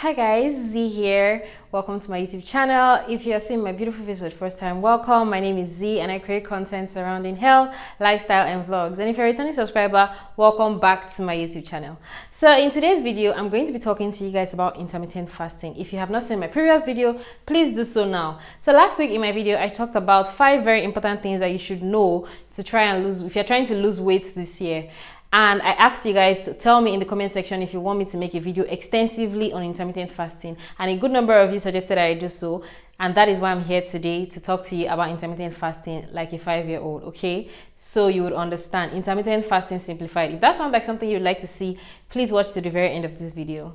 Hi guys, Z here. Welcome to my YouTube channel. If you are seeing my beautiful face for the first time, welcome. My name is Z and I create content surrounding health, lifestyle and vlogs. And if you're a returning subscriber, welcome back to my YouTube channel. So in today's video, I'm going to be talking to you guys about intermittent fasting. If you have not seen my previous video, please do so now. So last week in my video, I talked about 5 very important things that you should know to try and lose if you're trying to lose weight this year. And I asked you guys to tell me in the comment section if you want me to make a video extensively on intermittent fasting. And a good number of you suggested I do so. And that is why I'm here today to talk to you about intermittent fasting like a 5-year-old, okay? So you would understand. Intermittent fasting simplified. If that sounds like something you'd like to see, please watch to the very end of this video.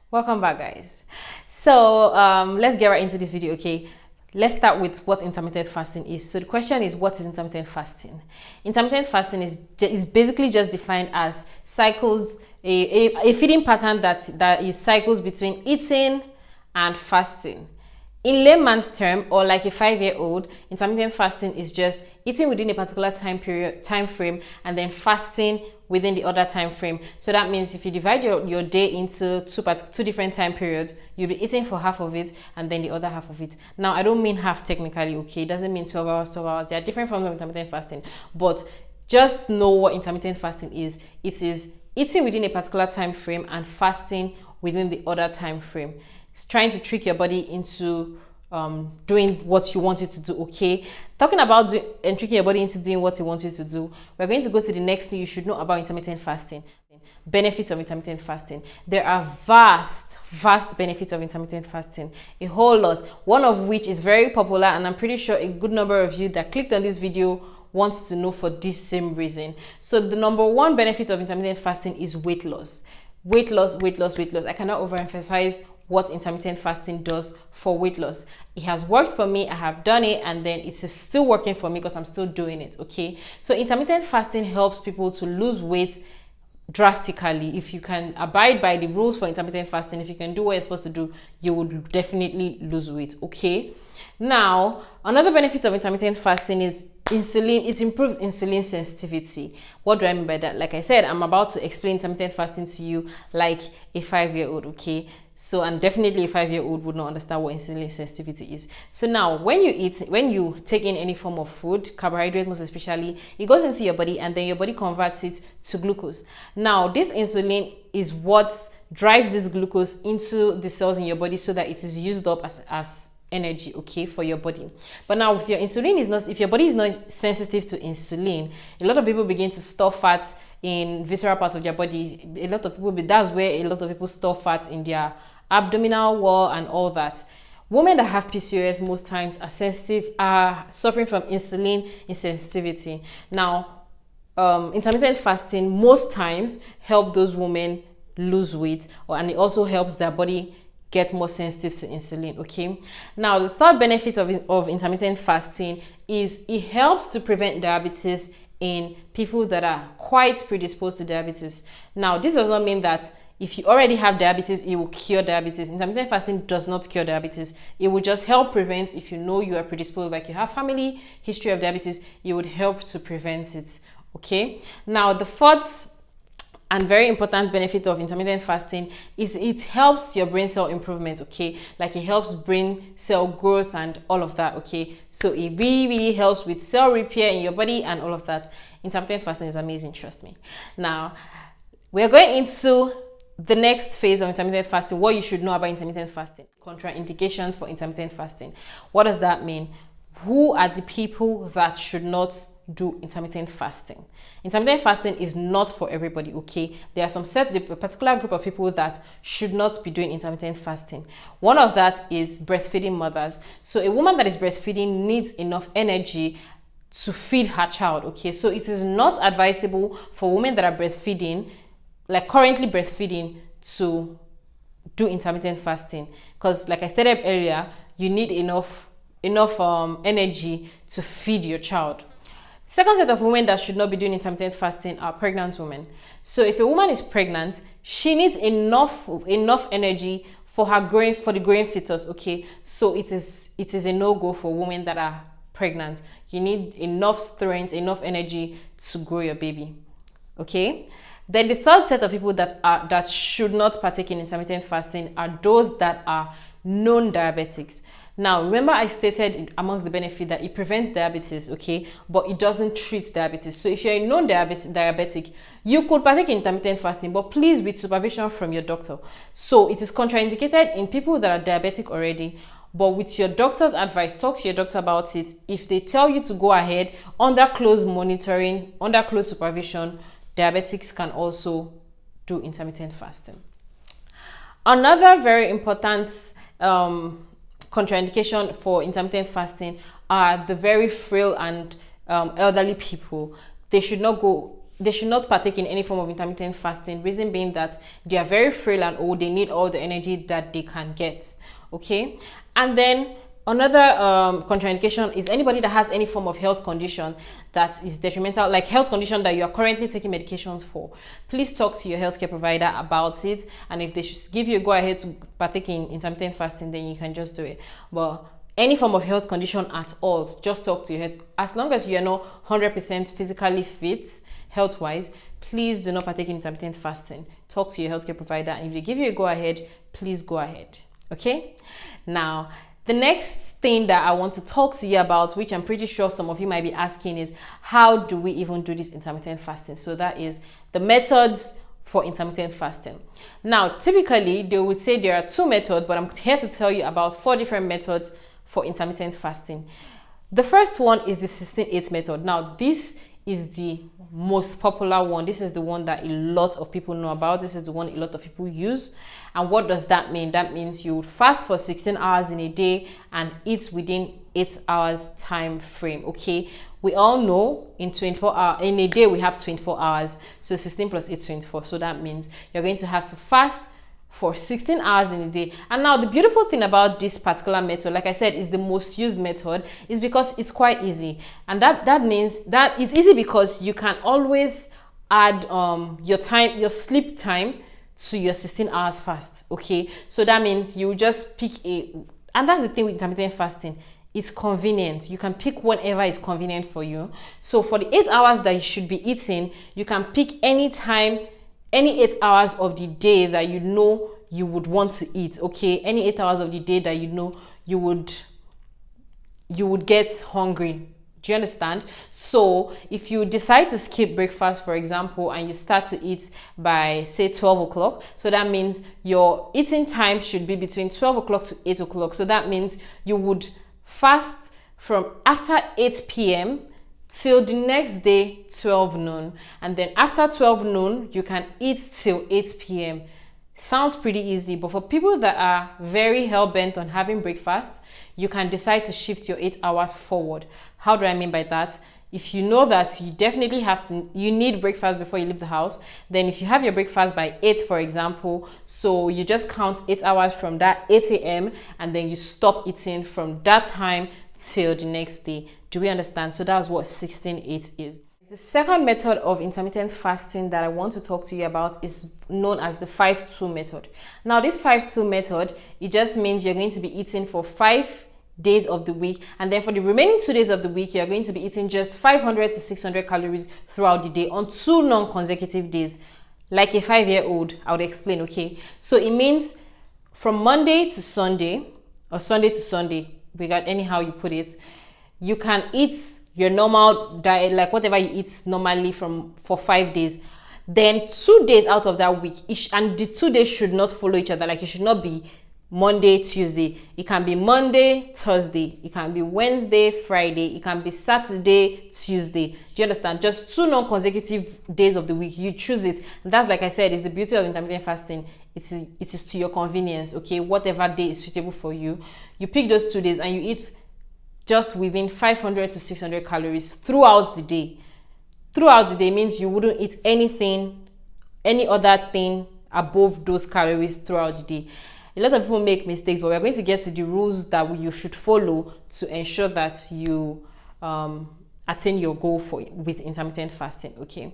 Welcome back, guys. So let's get right into this video, okay? Let's start with what intermittent fasting is. So the question is, what is intermittent fasting? Intermittent fasting is basically just defined as cycles, a feeding pattern that is cycles between eating and fasting. In layman's term, or like a 5-year-old, intermittent fasting is just eating within a particular time frame and then fasting within the other time frame. So that means if you divide your day into two different time periods, you'll be eating for half of it and then the other half of it. Now, I don't mean half technically, okay? It doesn't mean 12 hours, 12 hours. There are different forms of intermittent fasting, but just know what intermittent fasting is. It is eating within a particular time frame and fasting within the other time frame. It's trying to trick your body into doing what you want it to do, okay? Talking about tricking your body into doing what you want it to do, we're going to go to the next thing you should know about intermittent fasting. Benefits of intermittent fasting. There are vast benefits of intermittent fasting, a whole lot, one of which is very popular, and I'm pretty sure a good number of you that clicked on this video wants to know for this same reason. So the number one benefit of intermittent fasting is weight loss. Weight loss. I cannot overemphasize what intermittent fasting does for weight loss. It has worked for me. I have done it, and then it's still working for me because I'm still doing it, okay? So intermittent fasting helps people to lose weight drastically. If you can abide by the rules for intermittent fasting, if you can do what you're supposed to do, you would definitely lose weight, okay? Now, another benefit of intermittent fasting is insulin. It improves insulin sensitivity. What do I mean by that? Like I said, I'm about to explain intermittent fasting to you like a 5-year-old, okay? So, and definitely a 5-year-old would not understand what insulin sensitivity is. So now, when you take in any form of food, carbohydrate most especially, it goes into your body and then your body converts it to glucose. Now, this insulin is what drives this glucose into the cells in your body so that it is used up as energy, okay, for your body. But now, if your body is not sensitive to insulin, a lot of people begin to store fat in visceral parts of their body. That's where a lot of people store fat in their abdominal wall and all that. Women that have PCOS most times are suffering from insulin insensitivity. Now, intermittent fasting most times help those women lose weight, and it also helps their body get more sensitive to insulin, okay? Now, the third benefit of intermittent fasting is it helps to prevent diabetes in people that are quite predisposed to diabetes. Now, this does not mean that if you already have diabetes, it will cure diabetes. Intermittent fasting does not cure diabetes. It will just help prevent. If you know you are predisposed, like you have family history of diabetes, it would help to prevent it, okay? Now, the fourth and very important benefit of intermittent fasting is it helps your brain cell improvement, okay? Like it helps brain cell growth and all of that, okay? So it really helps with cell repair in your body and all of that. Intermittent fasting is amazing, trust me. Now, we're going into the next phase of intermittent fasting, what you should know about intermittent fasting. Contraindications for intermittent fasting. What does that mean? Who are the people that should not do intermittent fasting? Intermittent fasting is not for everybody, okay? There are a particular group of people that should not be doing intermittent fasting. One of that is breastfeeding mothers. So a woman that is breastfeeding needs enough energy to feed her child, okay? So it is not advisable for women that are breastfeeding, like currently breastfeeding, to do intermittent fasting, because like I stated earlier, you need enough energy to feed your child. Second set of women that should not be doing intermittent fasting are pregnant women. So if a woman is pregnant, she needs enough energy for the growing fetus, okay? So it is a no-go for women that are pregnant. You need enough strength, enough energy to grow your baby. Okay. Then the third set of people that should not partake in intermittent fasting are those that are known diabetics. Now, remember I stated amongst the benefit that it prevents diabetes, okay, but it doesn't treat diabetes. So if you're a known diabetic, you could partake in intermittent fasting, but please with supervision from your doctor. So it is contraindicated in people that are diabetic already, but with your doctor's advice, talk to your doctor about it. If they tell you to go ahead, under close monitoring, under close supervision, diabetics can also do intermittent fasting. Another very important contraindication for intermittent fasting are the very frail and elderly people. They should not partake in any form of intermittent fasting, reason being that they are very frail and old. They need all the energy that they can get. Okay. And then another contraindication is anybody that has any form of health condition that is detrimental, like health condition that you are currently taking medications for. Please talk to your healthcare provider about it, and if they should give you a go ahead to partake in intermittent fasting, then you can just do it. But any form of health condition at all, just talk to your health. As long as you are not 100% physically fit health-wise, please do not partake in intermittent fasting. Talk to your healthcare provider, and if they give you a go ahead, please go ahead. Okay. Now, the next thing that I want to talk to you about, which I'm pretty sure some of you might be asking, is how do we even do this intermittent fasting? So that is the methods for intermittent fasting. Now, typically they would say there are 2 methods, but I'm here to tell you about 4 different methods for intermittent fasting. The first one is the 16-8 method. Now, this is the most popular one. This is the one that a lot of people know about. This is the one a lot of people use. And what does that mean? That means you would fast for 16 hours in a day and eat within 8 hours time frame. Okay, we all know in a day we have 24 hours, so 16 plus 8 24. So that means you're going to have to fast for 16 hours in a day. And now the beautiful thing about this particular method, like I said, is the most used method, is because it's quite easy. And that means that it's easy because you can always add your sleep time to your 16 hours fast. Okay, so that means you just pick and that's the thing with intermittent fasting, it's convenient. You can pick whenever it's convenient for you. So for the 8 hours that you should be eating, you can pick any time, any 8 hours of the day that you know you would want to eat. Okay, any 8 hours of the day that you know you would get hungry. Do you understand? So if you decide to skip breakfast, for example, and you start to eat by say 12 o'clock, so that means your eating time should be between 12 o'clock to 8 o'clock. So that means you would fast from after 8 p.m. till the next day 12 noon, and then after 12 noon you can eat till 8 p.m. Sounds pretty easy, but for people that are very hell-bent on having breakfast, you can decide to shift your 8 hours forward. How do I mean by that? If you know that you definitely you need breakfast before you leave the house, then if you have your breakfast by 8, for example, so you just count 8 hours from that 8 a.m. and then you stop eating from that time till the next day. Do we understand? So that's what 16-8 is. The second method of intermittent fasting that I want to talk to you about is known as the 5-2 method. Now, this 5-2 method, it just means you're going to be eating for 5 days of the week, and then for the remaining 2 days of the week, you're going to be eating just 500 to 600 calories throughout the day on 2 non-consecutive days. Like a 5-year-old, I would explain, okay? So it means from Monday to Sunday, or Sunday to Sunday, anyhow you put it, you can eat your normal diet, like whatever you eat normally for 5 days. Then 2 days out of that week, and the 2 days should not follow each other. Like it should not be Monday, Tuesday. It can be Monday, Thursday. It can be Wednesday, Friday. It can be Saturday, Tuesday. Do you understand? Just 2 non-consecutive days of the week. You choose it. And that's, like I said, is the beauty of intermittent fasting. It is to your convenience. Okay, whatever day is suitable for you, you pick those 2 days and you eat just within 500 to 600 calories throughout the day. Throughout the day means you wouldn't eat any other thing above those calories throughout the day. A lot of people make mistakes, but we're going to get to the rules that you should follow to ensure that you attain your goal with intermittent fasting. Okay.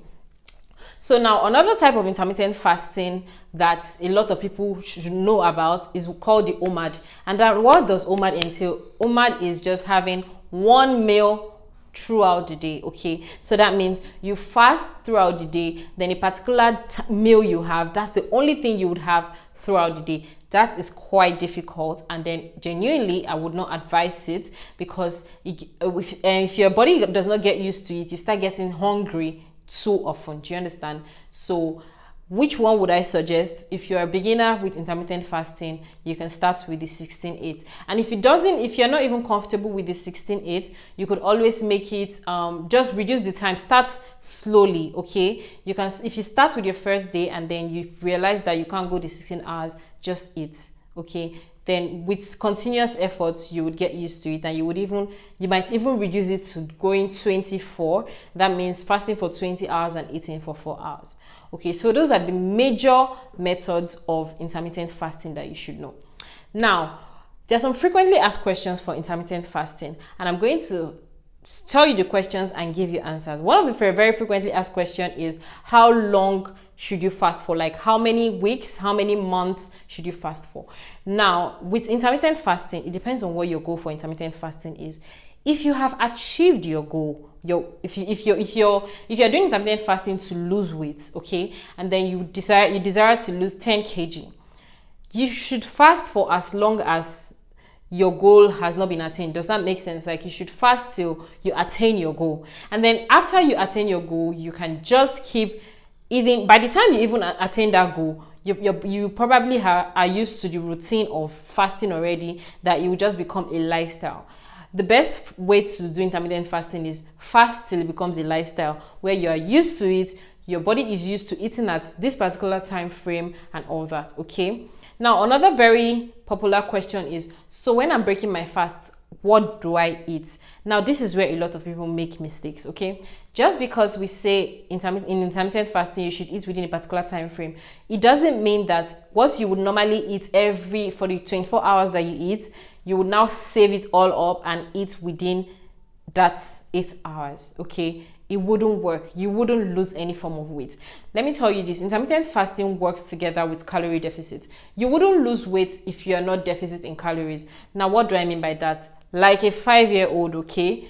So now another type of intermittent fasting that a lot of people should know about is called the OMAD. And then what does OMAD entail? OMAD is just having one meal throughout the day. Okay, so that means you fast throughout the day, then a particular meal you have, that's the only thing you would have throughout the day. That is quite difficult, and then genuinely I would not advise it, because if your body does not get used to it, you start getting hungry too often. Do you understand? So which one would I suggest? If you're a beginner with intermittent fasting, you can start with the 16-8. And if you're not even comfortable with the 16-8, you could always make it, just reduce the time, start slowly, okay? You can, if you start with your first day and then you realize that you can't go the 16 hours, just eat, okay? Then with continuous efforts, you would get used to it, and you might even reduce it to going 24. That means fasting for 20 hours and eating for 4 hours. Okay, so those are the major methods of intermittent fasting that you should know. Now, there are some frequently asked questions for intermittent fasting, and I'm going to tell you the questions and give you answers. One of the very frequently asked questions is, how long should you fast for? Like, how many weeks, how many months should you fast for? Now, with intermittent fasting, it depends on what your goal for intermittent fasting is. If you have achieved your goal, if you're doing intermittent fasting to lose weight, okay, and then you desire to lose 10 kg, you should fast for as long as your goal has not been attained. Does that make sense? Like, you should fast till you attain your goal, and then after you attain your goal, you can just keep eating. By the time you even attain that goal, you probably are used to the routine of fasting already, that it will just become a lifestyle. The best way to do intermittent fasting is fast till it becomes a lifestyle, where you are used to it, your body is used to eating at this particular time frame and all that, okay? Now, another very popular question is, so when I'm breaking my fast, what do I eat? Now, this is where a lot of people make mistakes, okay? Just because we say in intermittent fasting you should eat within a particular time frame, it doesn't mean that what you would normally eat for the 24 hours that you eat, you would now save it all up and eat within that 8 hours, okay? It wouldn't work. You wouldn't lose any form of weight. Let me tell you this, intermittent fasting works together with calorie deficit. You wouldn't lose weight if you are not deficit in calories. Now, what do I mean by that? Like a 5-year-old, okay?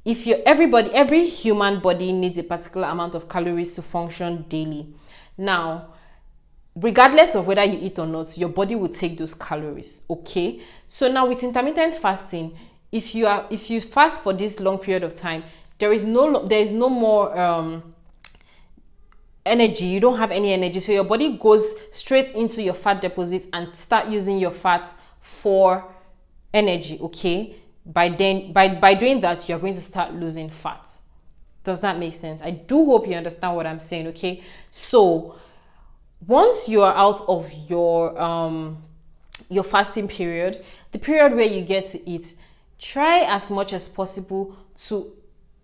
Every human body needs a particular amount of calories to function daily. Now, regardless of whether you eat or not, your body will take those calories, okay? So now with intermittent fasting, if you fast for this long period of time, there is no more energy. You don't have any energy, so your body goes straight into your fat deposit and start using your fat for energy, okay? By doing that, you're going to start losing fat. Does that make sense? I do hope you understand what I'm saying, okay? So once you are out of your fasting period, the period where you get to eat, try as much as possible to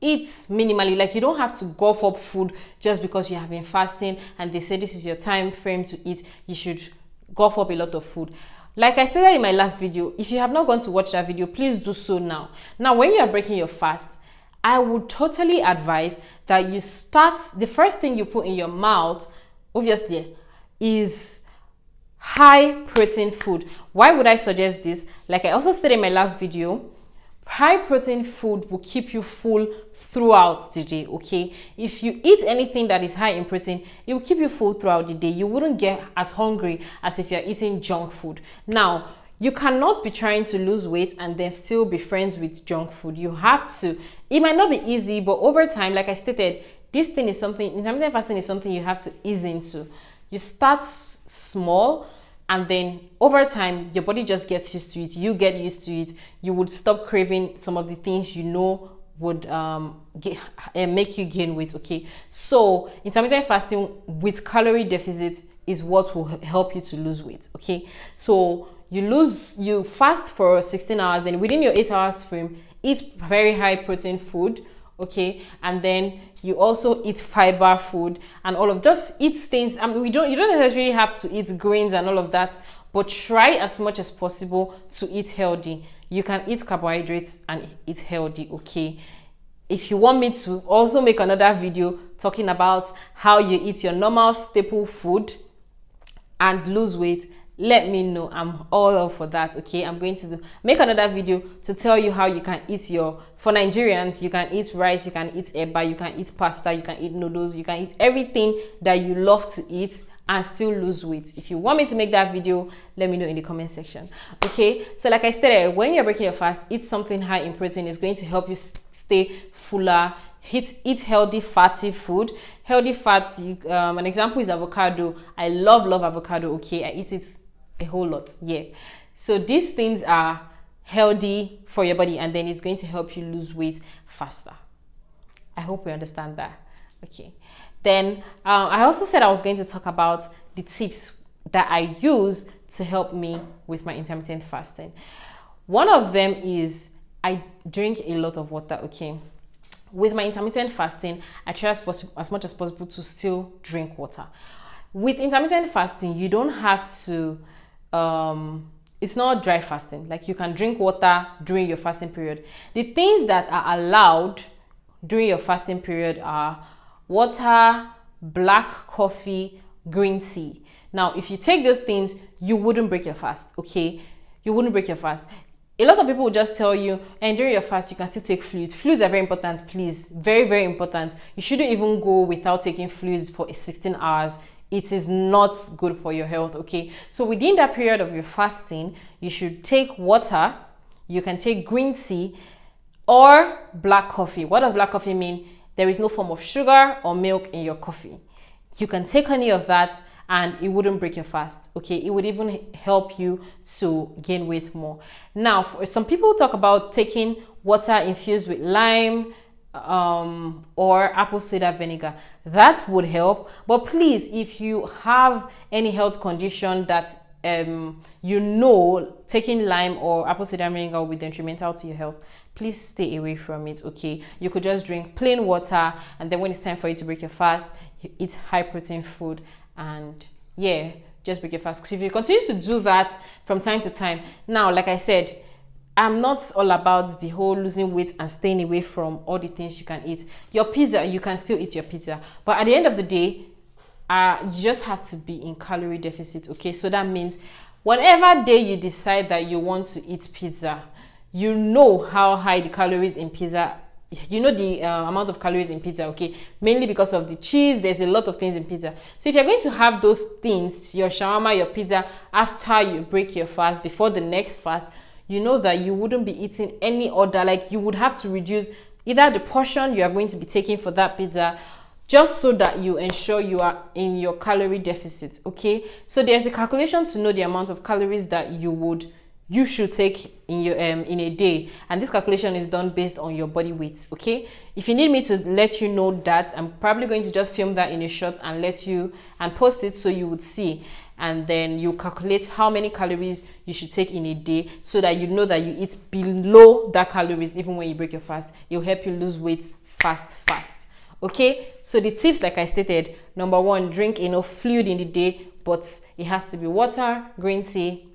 eat minimally. Like, you don't have to go up food just because you have been fasting and they say this is your time frame to eat. You should go up a lot of food. Like I stated in my last video, if you have not gone to watch that video, please do so now. Now, when you are breaking your fast, I would totally advise that you start, the first thing you put in your mouth, obviously, is high protein food. Why would I suggest this? Like I also stated in my last video, high protein food will keep you full throughout the day, okay? If you eat anything that is high in protein, it will keep you full throughout the day. You wouldn't get as hungry as if you're eating junk food. Now, you cannot be trying to lose weight and then still be friends with junk food. You have to. It might not be easy, but over time, like I stated, this thing is something, intermittent fasting is something you have to ease into. You start small, and then over time, your body just gets used to it. You get used to it. You would stop craving some of the things you know would make you gain weight, okay? So intermittent fasting with calorie deficit is what will help you to lose weight, okay? So you fast for 16 hours, then within your 8 hours frame, eat very high protein food, okay? And then you also eat fiber food and just eat things. You don't necessarily have to eat grains and all of that, but try as much as possible to eat healthy. You can eat carbohydrates and eat healthy, okay? If you want me to also make another video talking about how you eat your normal staple food and lose weight, let me know. I'm all up for that. Okay, I'm going to make another video to tell you how you can eat for Nigerians, you can eat rice, you can eat eba, you can eat pasta, you can eat noodles, you can eat everything that you love to eat and still lose weight. If you want me to make that video, let me know in the comment section. Okay, so like I said, when you're breaking your fast, eat something high in protein. Is going to help you stay fuller. Eat healthy fatty food. Healthy fats, an example is avocado. I love avocado. Okay, I eat it a whole lot. Yeah, so these things are healthy for your body, and then it's going to help you lose weight faster. I hope you understand that. Okay, then I also said I was going to talk about the tips that I use to help me with my intermittent fasting. One of them is I drink a lot of water. Okay, with my intermittent fasting, I try as much as possible to still drink water. With intermittent fasting, you don't have to it's not dry fasting. Like, you can drink water during your fasting period. The things that are allowed during your fasting period are water, black coffee, green tea. Now, if you take those things, you wouldn't break your fast. Okay, you wouldn't break your fast. A lot of people will just tell you, and during your fast, you can still take fluids. Fluids are very important, please. Very, very important. You shouldn't even go without taking fluids for 16 hours. It is not good for your health, okay? So within that period of your fasting, you should take water. You can take green tea or black coffee. What does black coffee mean? There is no form of sugar or milk in your coffee. You can take any of that and it wouldn't break your fast, okay? It would even help you to gain weight more. Now, for some people talk about taking water infused with lime or apple cider vinegar. That would help. But please, if you have any health condition that taking lime or apple cider vinegar will be detrimental to your health, please stay away from it, okay? You could just drink plain water, and then when it's time for you to break your fast, you eat high protein food, and yeah, just break your fast. Because if you continue to do that from time to time, now, like I said, I'm not all about the whole losing weight and staying away from all the things you can eat. Your pizza, you can still eat your pizza, but at the end of the day, you just have to be in calorie deficit, okay? So that means whatever day you decide that you want to eat pizza, you know how high the calories in pizza, you know the amount of calories in pizza, okay? Mainly because of the cheese. There's a lot of things in pizza. So if you're going to have those things, your shawarma, your pizza, after you break your fast, before the next fast, you know that you wouldn't be eating any other, like you would have to reduce either the portion you are going to be taking for that pizza, just so that you ensure you are in your calorie deficit, okay? So there's a calculation to know the amount of calories that you should take in your in a day, and this calculation is done based on your body weight, okay? If you need me to let you know that, I'm probably going to just film that in a shot and let you and post it so you would see, and then you calculate how many calories you should take in a day, so that you know that you eat below that calories even when you break your fast. It will help you lose weight fast. Okay, so the tips, like I stated, number one, drink enough fluid in the day, but it has to be water, green tea,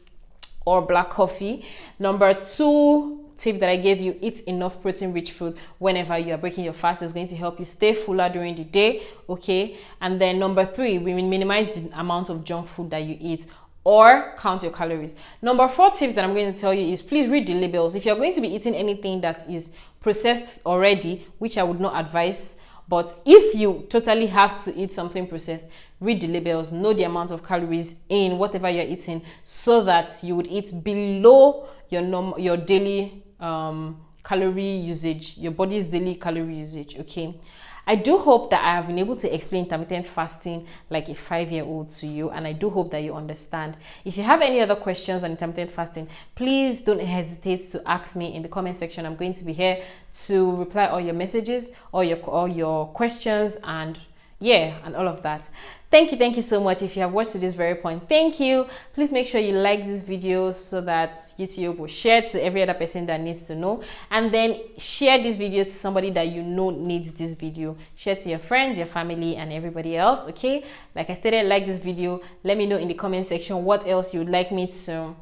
or black coffee. Number two tip that I gave you, eat enough protein rich food whenever you are breaking your fast. Is going to help you stay fuller during the day, okay? And then number three, we minimize the amount of junk food that you eat, or count your calories. Number four tips that I'm going to tell you is, please read the labels. If you're going to be eating anything that is processed already, which I would not advise, but if you totally have to eat something processed, read the labels, know the amount of calories in whatever you're eating, so that you would eat below your daily calorie usage, your body's daily calorie usage, okay? I do hope that I have been able to explain intermittent fasting like a 5-year-old to you, and I do hope that you understand. If you have any other questions on intermittent fasting, please don't hesitate to ask me in the comment section. I'm going to be here to reply all your messages, all your questions, and yeah, and all of that. Thank you so much. If you have watched to this very point, thank you. Please make sure you like this video so that YouTube will share to every other person that needs to know, and then share this video to somebody that you know needs this video. Share to your friends, your family, and everybody else, okay? Like I stated, like this video. Let me know in the comment section what else you would like me to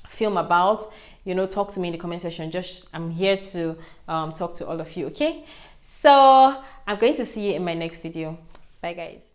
film about. You know, talk to me in the comment section. I'm here to talk to all of you, okay? So I'm going to see you in my next video. Bye guys.